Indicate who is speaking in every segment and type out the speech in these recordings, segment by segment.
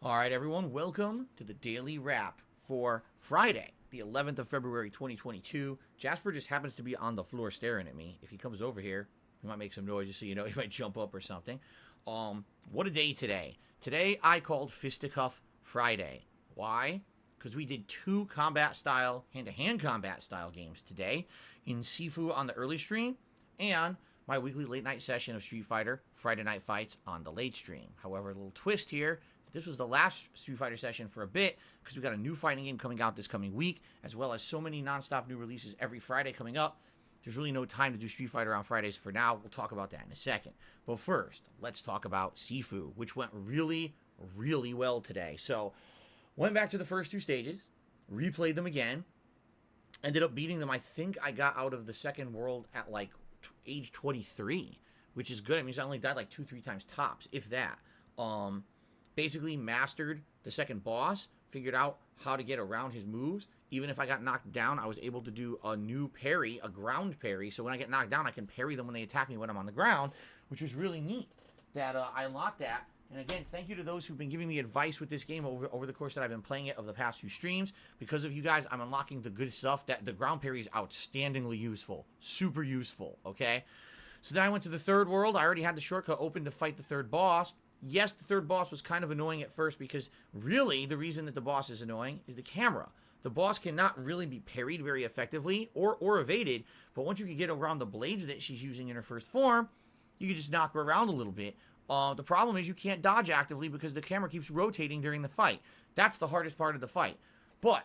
Speaker 1: All right, everyone, welcome to the Daily Wrap for Friday, the 11th of February, 2022. Jasper just happens to be on the floor staring at me. If he comes over here, he might make some noise just so you know. He might jump up or something. What a day today. Today, I called Fisticuff Friday. Why? Because we did two combat-style, hand-to-hand combat-style games today in Sifu on the early stream and my weekly late-night session of Street Fighter Friday Night Fights on the late stream. However, a little twist here. This was the last Street Fighter session for a bit because we got a new fighting game coming out this coming week, as well as so many non-stop new releases every Friday coming up. There's really no time to do Street Fighter on Fridays for now. We'll talk about that in a second. But first, let's talk about Sifu, which went really, really well today. So, went back to the first two stages, replayed them again, ended up beating them. I think I got out of the second world at like age 23, which is good. It means I only died like 2-3 times tops, if that. Basically mastered the second boss, figured out how to get around his moves. Even if I got knocked down, I was able to do a new parry, a ground parry. So when I get knocked down, I can parry them when they attack me when I'm on the ground, which is really neat that I unlocked that. And again, thank you to those who've been giving me advice with this game over the course that I've been playing it of the past few streams. Because of you guys, I'm unlocking the good stuff. That the ground parry is outstandingly useful. Super useful, okay? So then I went to the third world. I already had the shortcut open to fight the third boss. Yes, the third boss was kind of annoying at first because really the reason that the boss is annoying is the camera. The boss cannot really be parried very effectively or evaded, but once you can get around the blades that she's using in her first form, you can just knock her around a little bit. The problem is you can't dodge actively because the camera keeps rotating during the fight. That's the hardest part of the fight. But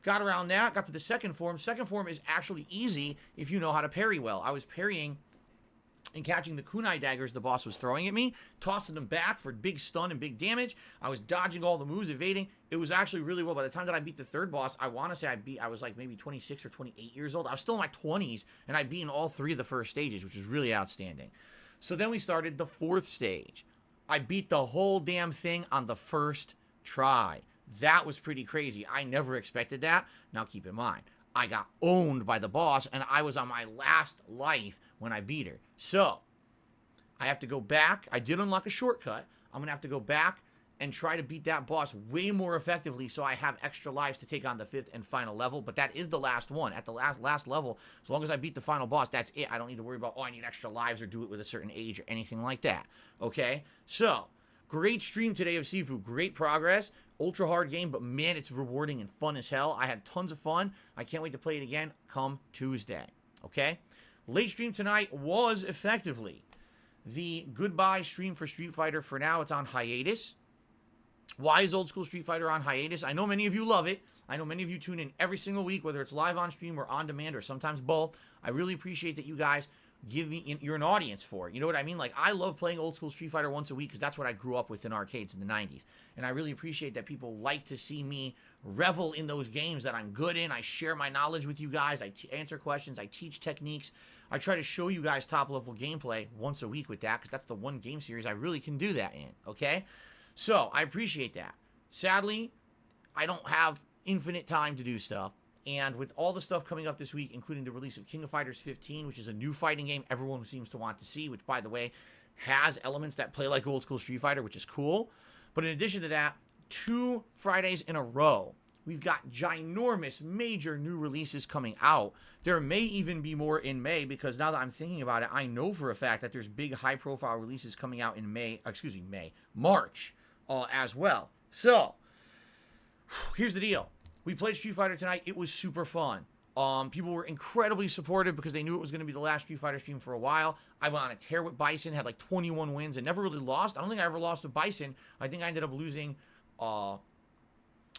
Speaker 1: got around that, got to the second form. Second form is actually easy if you know how to parry well. I was parrying and catching the kunai daggers the boss was throwing at me, tossing them back for big stun and big damage. I was dodging all the moves, evading. It was actually really well. By the time that I beat the third boss, I want to say I was like maybe 26 or 28 years old. I was still in my 20s, and I'd beaten all three of the first stages, which was really outstanding. So then we started the fourth stage. I beat the whole damn thing on the first try. That was pretty crazy. I never expected that. Now keep in mind, I got owned by the boss, and I was on my last life when I beat her. So, I have to go back. I did unlock a shortcut. I'm going to have to go back and try to beat that boss way more effectively so I have extra lives to take on the fifth and final level. But that is the last one. At the last level, as long as I beat the final boss, that's it. I don't need to worry about, oh, I need extra lives or do it with a certain age or anything like that. Okay? So, great stream today of Sifu. Great progress. Ultra hard game, but man, it's rewarding and fun as hell. I had tons of fun. I can't wait to play it again come Tuesday. Okay? Late stream tonight was effectively the goodbye stream for Street Fighter. For now, it's on hiatus. Why is Old School Street Fighter on hiatus? I know many of you love it. I know many of you tune in every single week, whether it's live on stream or on demand or sometimes both. I really appreciate that you guys give me, you're an audience for it. You know what I mean? Like, I love playing Old School Street Fighter once a week because that's what I grew up with in arcades in the 90s. And I really appreciate that people like to see me revel in those games that I'm good in. I share my knowledge with you guys. I answer questions. I teach techniques. I try to show you guys top-level gameplay once a week with that because that's the one game series I really can do that in, okay? So, I appreciate that. Sadly, I don't have infinite time to do stuff. And with all the stuff coming up this week, including the release of King of Fighters 15, which is a new fighting game everyone seems to want to see, which, by the way, has elements that play like Old School Street Fighter, which is cool. But in addition to that, 2 Fridays in a row, we've got ginormous, major new releases coming out. There may even be more in May, because now that I'm thinking about it, I know for a fact that there's big, high-profile releases coming out in March as well. So, here's the deal. We played Street Fighter tonight. It was super fun. People were incredibly supportive because they knew it was going to be the last Street Fighter stream for a while. I went on a tear with Bison, had like 21 wins, and never really lost. I don't think I ever lost with Bison. I think I ended up losing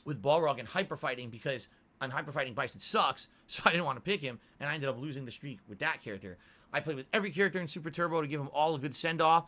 Speaker 1: with Balrog and Hyper Fighting because on Hyper Fighting Bison sucks, so I didn't want to pick him, and I ended up losing the streak with that character. I played with every character in Super Turbo to give them all a good send-off.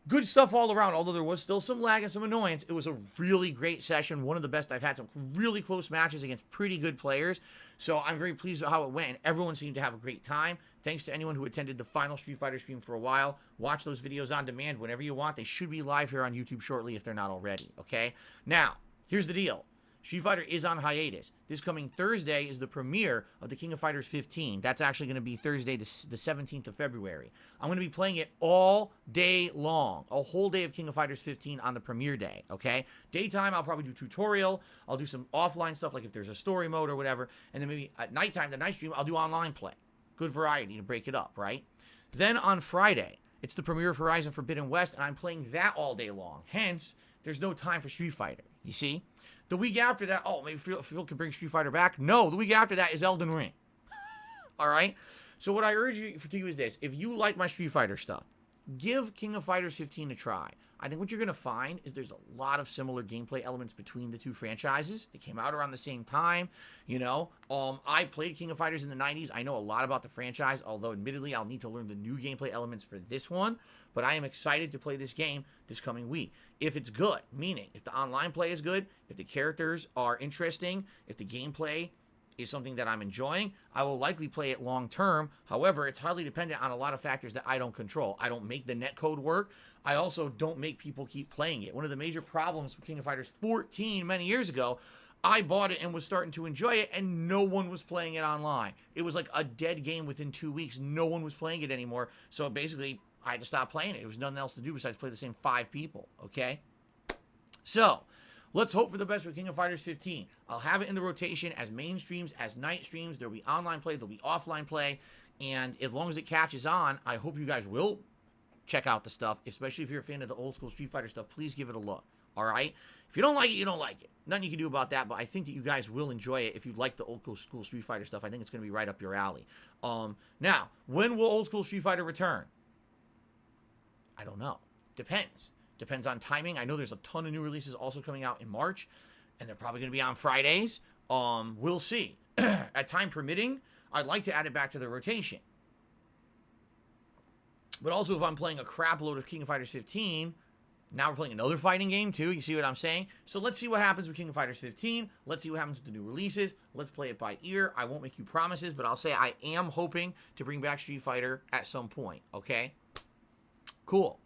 Speaker 1: Good stuff all around, although there was still some lag and some annoyance. It was a really great session, one of the best I've had. Some really close matches against pretty good players. So I'm very pleased with how it went, and everyone seemed to have a great time. Thanks to anyone who attended the final Street Fighter stream for a while. Watch those videos on demand whenever you want. They should be live here on YouTube shortly if they're not already, okay? Now, here's the deal. Street Fighter is on hiatus. This coming Thursday is the premiere of the King of Fighters 15. That's actually going to be Thursday, the 17th of February. I'm going to be playing it all day long. A whole day of King of Fighters 15 on the premiere day, okay? Daytime, I'll probably do tutorial. I'll do some offline stuff, like if there's a story mode or whatever. And then maybe at nighttime, the night stream, I'll do online play. Good variety to break it up, right? Then on Friday, it's the premiere of Horizon Forbidden West, and I'm playing that all day long. Hence, there's no time for Street Fighter, you see? The week after that, oh, maybe Phil can bring Street Fighter back. No, the week after that is Elden Ring. All right? So what I urge you to do is this. If you like my Street Fighter stuff, give King of Fighters 15 a try. I think what you're going to find is there's a lot of similar gameplay elements between the two franchises. They came out around the same time, you know. I played King of Fighters in the 90s. I know a lot about the franchise, although admittedly I'll need to learn the new gameplay elements for this one. But I am excited to play this game this coming week. If it's good, meaning if the online play is good, if the characters are interesting, if the gameplay is something that I'm enjoying, I will likely play it long term. However, it's highly dependent on a lot of factors that I don't control. I don't make the netcode work. I also don't make people keep playing it. One of the major problems with King of Fighters 14 many years ago, I bought it and was starting to enjoy it, and no one was playing it online. It was like a dead game within 2 weeks. No one was playing it anymore. So basically, I had to stop playing it. There was nothing else to do besides play the same 5 people, okay? So, let's hope for the best with King of Fighters 15. I'll have it in the rotation as main streams, as night streams. There'll be online play, there'll be offline play. And as long as it catches on, I hope you guys will check out the stuff. Especially if you're a fan of the old school Street Fighter stuff, please give it a look. All right? If you don't like it, you don't like it. Nothing you can do about that, but I think that you guys will enjoy it if you like the old school Street Fighter stuff. I think it's going to be right up your alley. Now, when will old school Street Fighter return? I don't know. Depends. Depends on timing. I know there's a ton of new releases also coming out in March, and they're probably going to be on Fridays. We'll see. At time permitting, I'd like to add it back to the rotation. But also, if I'm playing a crap load of King of Fighters 15, now we're playing another fighting game too. You see what I'm saying? So let's see what happens with King of Fighters 15. Let's see what happens with the new releases. Let's play it by ear. I won't make you promises, but I'll say I am hoping to bring back Street Fighter at some point. Okay? Cool.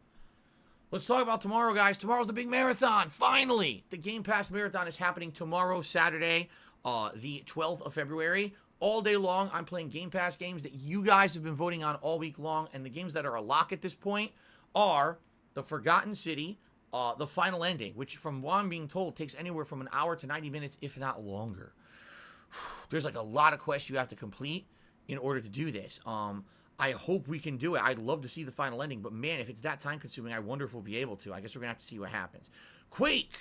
Speaker 1: Let's talk about tomorrow, guys. Tomorrow's the big marathon. Finally! The Game Pass Marathon is happening tomorrow, Saturday, the 12th of February. All day long, I'm playing Game Pass games that you guys have been voting on all week long. And the games that are a lock at this point are The Forgotten City, The Final Ending, which from what I'm being told takes anywhere from an hour to 90 minutes, if not longer. There's like a lot of quests you have to complete in order to do this. I hope we can do it. I'd love to see the final ending, but man, if it's that time consuming, I wonder if we'll be able to. I guess we're going to have to see what happens. Quake!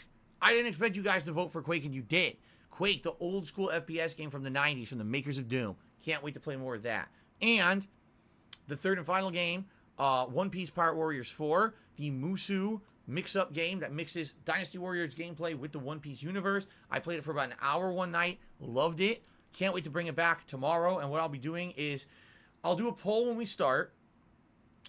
Speaker 1: I didn't expect you guys to vote for Quake, and you did. Quake, the old school FPS game from the 90s, from the makers of Doom. Can't wait to play more of that. And the third and final game, One Piece Pirate Warriors 4, the Musu mix-up game that mixes Dynasty Warriors gameplay with the One Piece universe. I played it for about an hour one night. Loved it. Can't wait to bring it back tomorrow. And what I'll be doing is I'll do a poll when we start,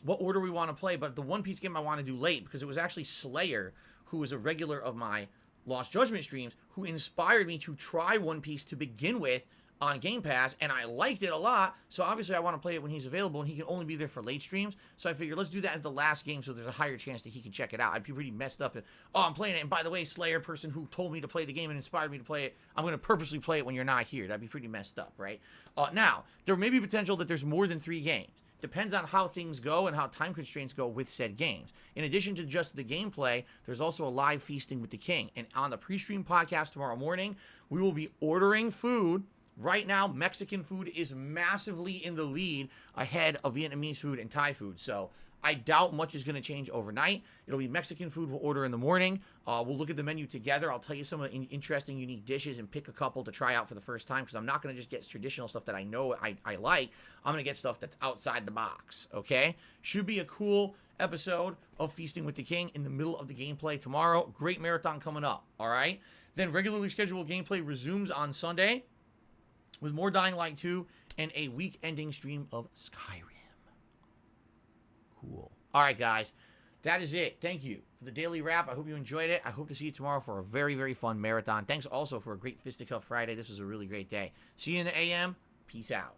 Speaker 1: what order we want to play, but the One Piece game I want to do late because it was actually Slayer, who was a regular of my Lost Judgment streams, who inspired me to try One Piece to begin with on Game Pass, and I liked it a lot, so obviously I want to play it when he's available, and he can only be there for late streams, so I figured let's do that as the last game so there's a higher chance that he can check it out. I'd be pretty messed up if, oh, I'm playing it, and by the way, Slayer person who told me to play the game and inspired me to play it, I'm going to purposely play it when you're not here. That'd be pretty messed up, right? Now, there may be potential that there's more than 3 games. Depends on how things go and how time constraints go with said games. In addition to just the gameplay, there's also a live feasting with the king. And on the pre-stream podcast tomorrow morning, we will be ordering food. Right now, Mexican food is massively in the lead ahead of Vietnamese food and Thai food. So I doubt much is going to change overnight. It'll be Mexican food we'll order in the morning. We'll look at the menu together. I'll tell you some of the interesting, unique dishes and pick a couple to try out for the first time because I'm not going to just get traditional stuff that I know I like. I'm going to get stuff that's outside the box, okay? Should be a cool episode of Feasting with the King in the middle of the gameplay tomorrow. Great marathon coming up, all right? Then regularly scheduled gameplay resumes on Sunday with more Dying Light 2 and a week-ending stream of Skyrim. Cool. All right, guys. That is it. Thank you for the daily wrap. I hope you enjoyed it. I hope to see you tomorrow for a very, very fun marathon. Thanks also for a great Fisticuff Friday. This was a really great day. See you in the AM. Peace out.